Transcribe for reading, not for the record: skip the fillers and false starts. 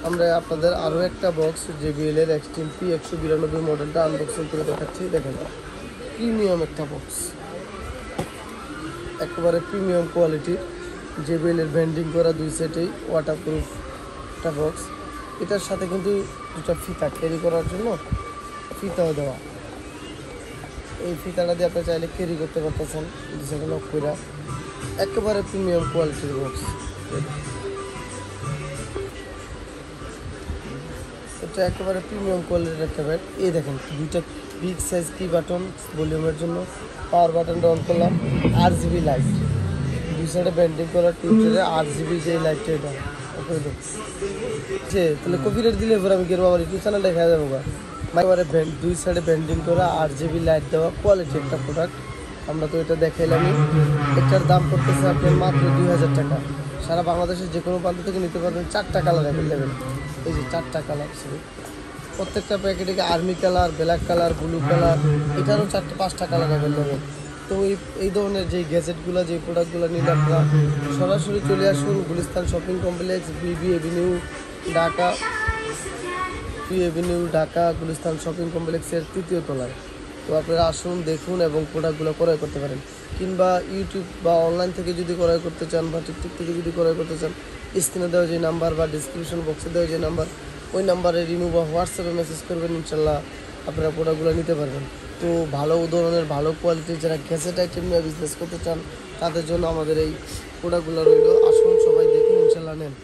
আমরা আপনাদের আরও একটা বক্স JBL এর এক্সট্রিম P192 মডেলটা আনবক্সিং করে দেখাচ্ছি। দেখেন, প্রিমিয়াম একটা বক্স, একেবারে প্রিমিয়াম কোয়ালিটির JBL এর ব্যান্ডিং করা দুই সেটেই ওয়াটারপ্রুফ একটা বক্স। এটার সাথে কিন্তু দুটা ফিতা ক্যারি করার জন্য ফিতাও দেওয়া। এই ফিতাটা দিয়ে আপনি চাইলে ক্যারি করতে পারতেছেন যেগুলো কইরা। একেবারে প্রিমিয়াম কোয়ালিটির বক্স। এটা একেবারে প্রিমিয়াম কোয়ালিটির একটা ব্যাট। এই দেখেন দুইটা বিগ সাইজ কি বাটন ভলিউমের জন্য, পাওয়ার বাটনটা অন করলাম, RGB লাইট, দুই সাইডে ব্যান্ডিং করার টিউটারে RGB যে লাইটটা, এটা ওকে যে তাহলে কপিরাইট দিলে এবার আমি গেরবো আমার ইউটিউব চ্যানেল দেখা যাবো গা। একেবারে দুই সাইডে ব্যান্ডিং করা RGB লাইট দেওয়া কোয়ালিটি একটা প্রোডাক্ট। আমরা তো এটা দেখাইলামই। এটার দাম করতেছে আপনার মাত্র 2000 টাকা। সারা বাংলাদেশের যে কোনো প্রান্ত থেকে নিতে পারবেন। 4টা কালার অ্যাভেলেবেল, এই যে 4টা কালার, প্রত্যেকটা প্যাকেটে army colour, black colour, blue colour, এটারও 4-5টা কালার অ্যাভেলেবেল। তো এই ধরনের যেই গ্যাজেটগুলো, যে প্রোডাক্টগুলো নিলে আপনারা সরাসরি চলে আসুন Gulistan shopping complex, B avenue Dhaka, Gulistan shopping কমপ্লেক্সের 3য় তলায়। তো আপনারা আসুন, দেখুন এবং প্রোডাক্টগুলো ক্রয় করতে পারেন। কিংবা ইউটিউব বা অনলাইন থেকে যদি ক্রয় করতে চান বা টিকটক থেকে যদি ক্রয় করতে চান, স্ক্রিনে দেওয়া যে নাম্বার বা ডিসক্রিপশন বক্সে দেওয়া যে নাম্বার, ওই নাম্বারে রিমুভ বা হোয়াটসঅ্যাপে মেসেজ করবেন, ইনশাল্লাহ আপনারা প্রোডাক্টগুলো নিতে পারবেন। তো ভালো ধরনের ভালো কোয়ালিটির যারা গ্যাজেট আইটেম নিয়ে বিজনেস করতে চান, তাদের জন্য আমাদের এই প্রোডাক্টগুলো রইল। আসুন, সবাই দেখুন, ইনশাল্লাহ নেন।